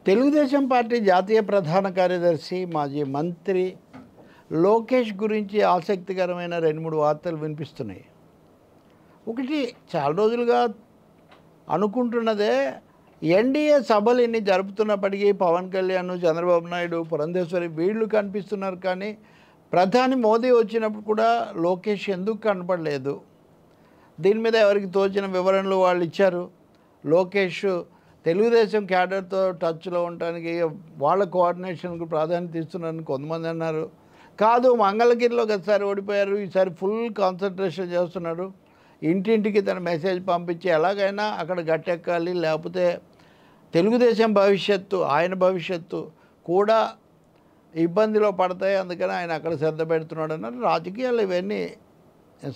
Telugu Desam party జాతీయ ప్రధాన కార్యదర్శి మాజీ మంత్రి లోకేష్ గురించి ఆసక్తికరమైన 2-3 వార్తలు వినిపిస్తున్నాయి. ఒకటి, చాలా రోజులుగా అనుకుంటున్నదే, ఎన్డీఏ సభలు ఇన్ని జరుపుతున్నప్పటికీ పవన్ కళ్యాణ్, చంద్రబాబు నాయుడు, పురంధేశ్వరి వీళ్ళు కనిపిస్తున్నారు, కానీ ప్రధాని మోదీ వచ్చినప్పుడు కూడా లోకేష్ ఎందుకు కనపడలేదు? దీని మీద ఎవరికి తోచిన వివరణలు వాళ్ళు ఇచ్చారు. లోకేష్ తెలుగుదేశం క్యాడర్తో టచ్లో ఉండడానికి వాళ్ళ కోఆర్డినేషన్కు ప్రాధాన్యత ఇస్తున్నారని కొంతమంది అన్నారు. కాదు, మంగళగిరిలో గతసారి ఓడిపోయారు, ఈసారి ఫుల్ కాన్సన్ట్రేషన్ చేస్తున్నారు, ఇంటింటికి తన మెసేజ్ పంపించి ఎలాగైనా అక్కడ గట్టెక్కాలి, లేకపోతే తెలుగుదేశం భవిష్యత్తు, ఆయన భవిష్యత్తు కూడా ఇబ్బందిలో పడతాయి, అందుకని ఆయన అక్కడ శ్రద్ధ పెడుతున్నాడు అన్నారు. రాజకీయాలు ఇవన్నీ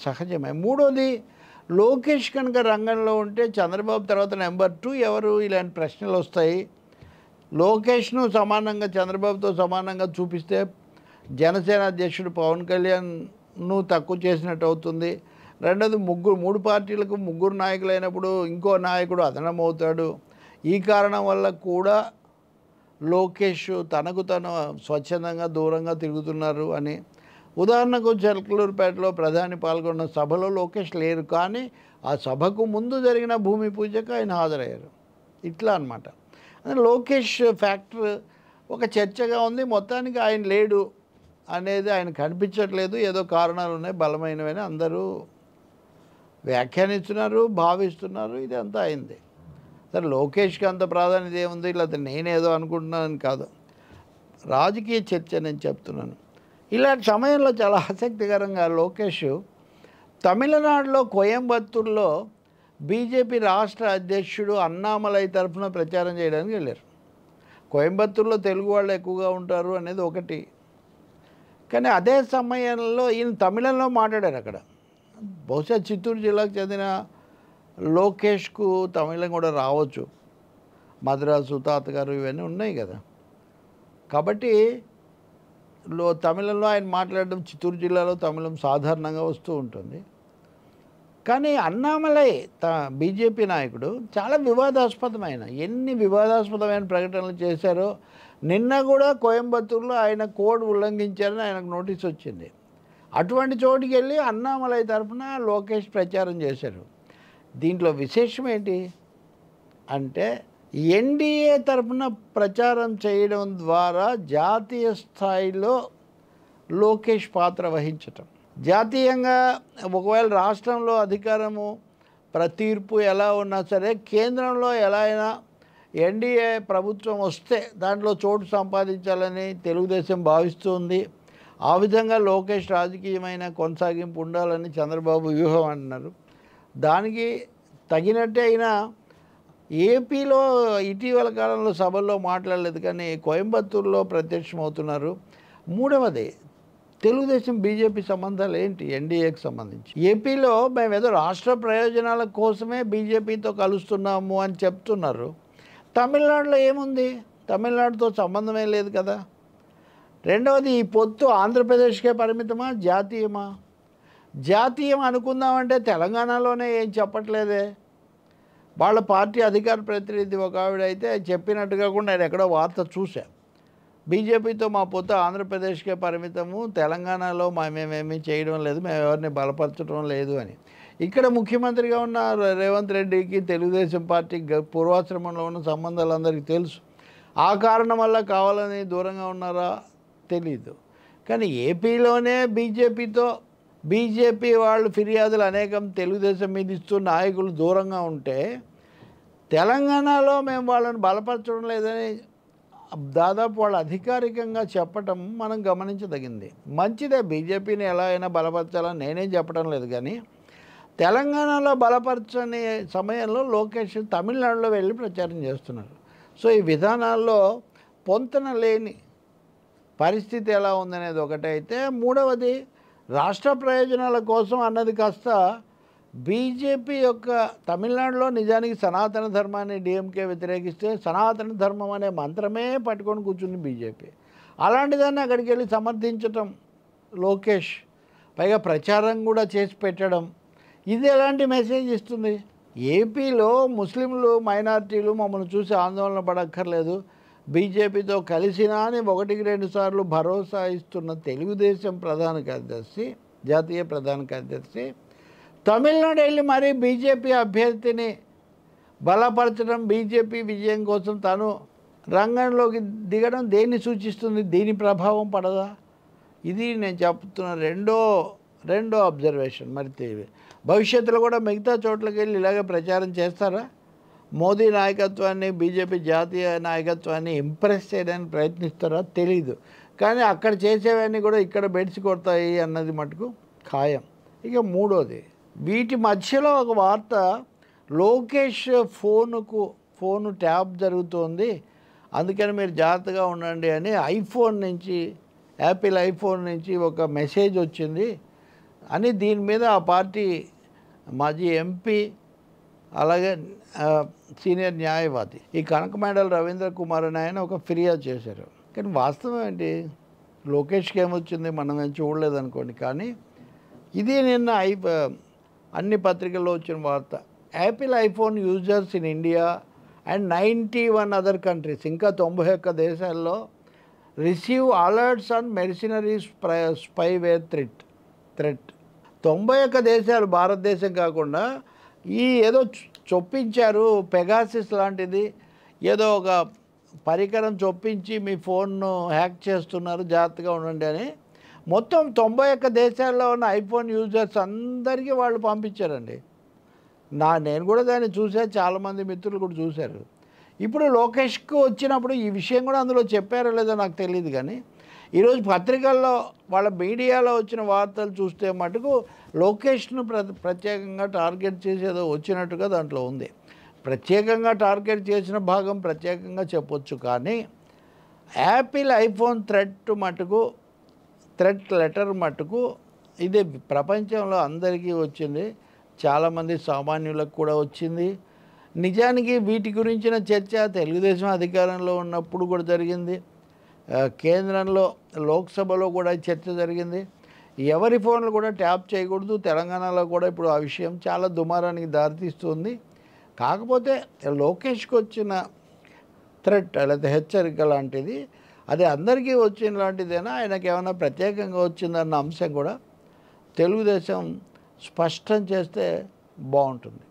సహజమే. మూడోది, లోకేష్ కనుక రంగంలో ఉంటే చంద్రబాబు తర్వాత నెంబర్ 2 ఎవరు? ఇలాంటి ప్రశ్నలు వస్తాయి. లోకేష్ను సమానంగా చంద్రబాబుతో సమానంగా చూపిస్తే జనసేన అధ్యక్షుడు పవన్ కళ్యాణ్ను తక్కువ చేసినట్టు అవుతుంది. రెండోది, 3 పార్టీలకు 3 నాయకులు అయినప్పుడు ఇంకో నాయకుడు అదనం అవుతాడు. ఈ కారణం వల్ల కూడా లోకేష్ తనకు తను స్వచ్ఛందంగా దూరంగా తిరుగుతున్నారు అని. ఉదాహరణకు చిలకలూరుపేటలో ప్రధాని పాల్గొన్న సభలో లోకేష్ లేరు, కానీ ఆ సభకు ముందు జరిగిన భూమి పూజకు ఆయన హాజరయ్యారు. ఇట్లా అన్నమాట. లోకేష్ ఫ్యాక్టర్ ఒక చర్చగా ఉంది. మొత్తానికి ఆయన లేడు అనేది ఆయన కనిపించట్లేదు, ఏదో కారణాలు ఉన్నాయి, బలమైనవని అందరూ వ్యాఖ్యానిస్తున్నారు, భావిస్తున్నారు. ఇదంతా అయింది. సరే, లోకేష్కి అంత ప్రాధాన్యత ఏముంది, లేకపోతే నేనేదో అనుకుంటున్నానని కాదు, రాజకీయ చర్చ నేను చెప్తున్నాను. ఇలాంటి సమయంలో చాలా ఆసక్తికరంగా లోకేష్ తమిళనాడులో కోయంబత్తూరులో బీజేపీ రాష్ట్ర అధ్యక్షుడు అన్నామలై తరఫున ప్రచారం చేయడానికి వెళ్ళారు. కోయంబత్తూరులో తెలుగు వాళ్ళు ఎక్కువగా ఉంటారు అనేది ఒకటి, కానీ అదే సమయంలో ఈయన తమిళంలో మాట్లాడారు అక్కడ. బహుశా చిత్తూరు జిల్లాకు చెందిన లోకేష్కు తమిళం కూడా రావచ్చు, మద్రాసు తాతగారు ఇవన్నీ ఉన్నాయి కదా. కాబట్టి తమిళంలో ఆయన మాట్లాడడం, చిత్తూరు జిల్లాలో తమిళం సాధారణంగా వస్తూ ఉంటుంది. కానీ అన్నామలై బీజేపీ నాయకుడు చాలా ఎన్ని వివాదాస్పదమైన ప్రకటనలు చేశారో. నిన్న కూడా కోయంబత్తూరులో ఆయన కోడ్ ఉల్లంఘించారని ఆయనకు నోటీస్ వచ్చింది. అటువంటి చోటుకి వెళ్ళి అన్నామలై తరఫున లోకేష్ ప్రచారం చేశారు. దీంట్లో విశేషం ఏంటి అంటే, ఎన్డీఏ తరఫున ప్రచారం చేయడం ద్వారా జాతీయ స్థాయిలో లోకేష్ పాత్ర వహించటం. జాతీయంగా ఒకవేళ రాష్ట్రంలో అధికారము తీర్పు ఎలా ఉన్నా సరే, కేంద్రంలో ఎలా అయినా ఎన్డీఏ ప్రభుత్వం వస్తే దాంట్లో చోటు సంపాదించాలని తెలుగుదేశం భావిస్తుంది. ఆ విధంగా లోకేష్ రాజకీయమైన కొనసాగింపు ఉండాలని చంద్రబాబు వ్యూహం అంటున్నారు. దానికి తగినట్టే అయినా ఏపీలో ఇటీవల కాలంలో సభల్లో మాట్లాడలేదు, కానీ కోయంబత్తూరులో ప్రత్యక్షమవుతున్నారు. మూడవది, తెలుగుదేశం బీజేపీ సంబంధాలు ఏంటి ఎన్డీఏకి సంబంధించి? ఏపీలో మేము ఏదో రాష్ట్ర ప్రయోజనాల కోసమే బీజేపీతో కలుస్తున్నాము అని చెప్తున్నారు. తమిళనాడులో ఏముంది? తమిళనాడుతో సంబంధమే లేదు కదా. రెండవది, ఈ పొత్తు ఆంధ్రప్రదేశ్కే పరిమితమా, జాతీయమా? జాతీయం అనుకుందామంటే తెలంగాణలోనే ఏం చెప్పట్లేదే. వాళ్ళ పార్టీ అధికార ప్రతినిధి ఒక ఆవిడ అయితే చెప్పినట్టుగా కూడా నేను ఎక్కడో వార్త చూసా, బీజేపీతో మా పొత్తు ఆంధ్రప్రదేశ్కే పరిమితము, తెలంగాణలో మేమేమీ చేయడం లేదు, మేము ఎవరిని బలపరచడం లేదు అని. ఇక్కడ ముఖ్యమంత్రిగా ఉన్న రేవంత్ రెడ్డికి తెలుగుదేశం పార్టీ పూర్వాశ్రమంలో ఉన్న సంబంధాలు అందరికీ తెలుసు. ఆ కారణం వల్ల కావాలని దూరంగా ఉన్నారా తెలీదు. కానీ ఏపీలోనే బీజేపీ వాళ్ళు ఫిర్యాదులు అనేకం తెలుగుదేశం మీద ఇస్తూ నాయకులు దూరంగా ఉంటే, తెలంగాణలో మేము వాళ్ళని బలపరచడం లేదని దాదాపు వాళ్ళు అధికారికంగా చెప్పటం మనం గమనించదగింది. మంచిదే, బీజేపీని ఎలా అయినా బలపరచాలని నేనేం చెప్పడం లేదు, కానీ తెలంగాణలో బలపరచని సమయంలో లోకేష్ తమిళనాడులో వెళ్ళి ప్రచారం చేస్తున్నారు. సో ఈ విధానాల్లో పొంతన లేని పరిస్థితి ఎలా ఉందనేది ఒకటైతే, మూడవది, రాష్ట్ర ప్రయోజనాల కోసం అన్నది కాస్త బీజేపీ యొక్క తమిళనాడులో నిజానికి సనాతన ధర్మాన్ని డిఎంకే వ్యతిరేకిస్తే సనాతన ధర్మం అనే మంత్రమే పట్టుకొని కూర్చుంది బీజేపీ. అలాంటిదాన్ని అక్కడికి వెళ్ళి సమర్థించటం లోకేష్, పైగా ప్రచారం కూడా చేసి పెట్టడం, ఇది ఎలాంటి మెసేజ్ ఇస్తుంది? ఏపీలో ముస్లింలు మైనారిటీలు మమ్మల్ని చూసి ఆందోళన పడక్కర్లేదు, బీజేపీతో కలిసినా అని 1-2 సార్లు భరోసా ఇస్తున్న తెలుగుదేశం ప్రధాన కార్యదర్శి, జాతీయ ప్రధాన కార్యదర్శి తమిళనాడు వెళ్ళి మరీ బీజేపీ అభ్యర్థిని బలపరచడం, బీజేపీ విజయం కోసం తాను రంగంలోకి దిగడం దేన్ని సూచిస్తుంది? దీని ప్రభావం పడదా? ఇది నేను చెప్తున్న రెండో అబ్జర్వేషన్. మరి భవిష్యత్తులో కూడా మిగతా చోట్లకి వెళ్ళి ఇలాగే ప్రచారం చేస్తారా? మోదీ నాయకత్వాన్ని, బీజేపీ జాతీయ నాయకత్వాన్ని ఇంప్రెస్ చేయడానికి ప్రయత్నిస్తారా? తెలీదు. కానీ అక్కడ చేసేవన్నీ కూడా ఇక్కడ బెడిసి కొడతాయి అన్నది మటుకు ఖాయం. ఇక మూడోది, వీటి మధ్యలో ఒక వార్త, లోకేష్ ఫోను ట్యాప్ జరుగుతోంది, అందుకని మీరు జాగ్రత్తగా ఉండండి అని యాపిల్ ఐఫోన్ నుంచి ఒక మెసేజ్ వచ్చింది అని దీని మీద ఆ పార్టీ మాజీ ఎంపీ అలాగే సీనియర్ న్యాయవాది ఈ కనకమేడల రవీంద్ర కుమార్ అని ఆయన ఒక ఫిర్యాదు చేశారు. కానీ వాస్తవం ఏంటి? లోకేష్కి ఏమొచ్చింది మనం ఏం చూడలేదనుకోండి. కానీ ఇది నిన్న అన్ని పత్రికల్లో వచ్చిన వార్త. Apple iPhone users in India and 91 other countries, ఇంకా 91 దేశాల్లో receive alerts on mercenary spyware threat. 91 దేశాలు, భారతదేశం కాకుండా ఏదో చొప్పించారు, పెగాసిస్ లాంటిది ఏదో ఒక పరికరం చొప్పించి మీ ఫోన్ను హ్యాక్ చేస్తున్నారు, జాగ్రత్తగా ఉండండి అని మొత్తం 91 దేశాల్లో ఉన్న ఐఫోన్ యూజర్స్ అందరికీ వాళ్ళు పంపించారండి. నేను కూడా దాన్ని చూశాను, చాలామంది మిత్రులు కూడా చూశారు. ఇప్పుడు లోకేష్కు వచ్చినప్పుడు ఈ విషయం కూడా అందులో చెప్పారో లేదో నాకు తెలియదు. కానీ ఈరోజు పత్రికల్లో వాళ్ళ మీడియాలో వచ్చిన వార్తలు చూస్తే మటుకు లోకేష్ను ప్రత్యేకంగా టార్గెట్ చేసేదో వచ్చినట్టుగా దాంట్లో ఉంది. ప్రత్యేకంగా టార్గెట్ చేసిన భాగం ప్రత్యేకంగా చెప్పొచ్చు. కానీ యాపిల్ ఐఫోన్ థ్రెట్ లెటర్ మటుకు ఇది ప్రపంచంలో అందరికీ వచ్చింది, చాలామంది సామాన్యులకు కూడా వచ్చింది. నిజానికి వీటి గురించిన చర్చ తెలుగుదేశం అధికారంలో ఉన్నప్పుడు కూడా జరిగింది, కేంద్రంలో లోక్సభలో కూడా చర్చ జరిగింది. ఎవరి ఫోన్లు కూడా ట్యాప్ చేయకూడదు. తెలంగాణలో కూడా ఇప్పుడు ఆ విషయం చాలా దుమారానికి దారితీస్తుంది. కాకపోతే లోకేష్కి వచ్చిన థ్రెట్ లేదా హెచ్చరిక లాంటిది అది అందరికీ వచ్చిన లాంటిదేనా, ఆయనకి ఏమైనా ప్రత్యేకంగా వచ్చిందన్న అంశం కూడా తెలుగుదేశం స్పష్టం చేస్తే బాగుంటుంది.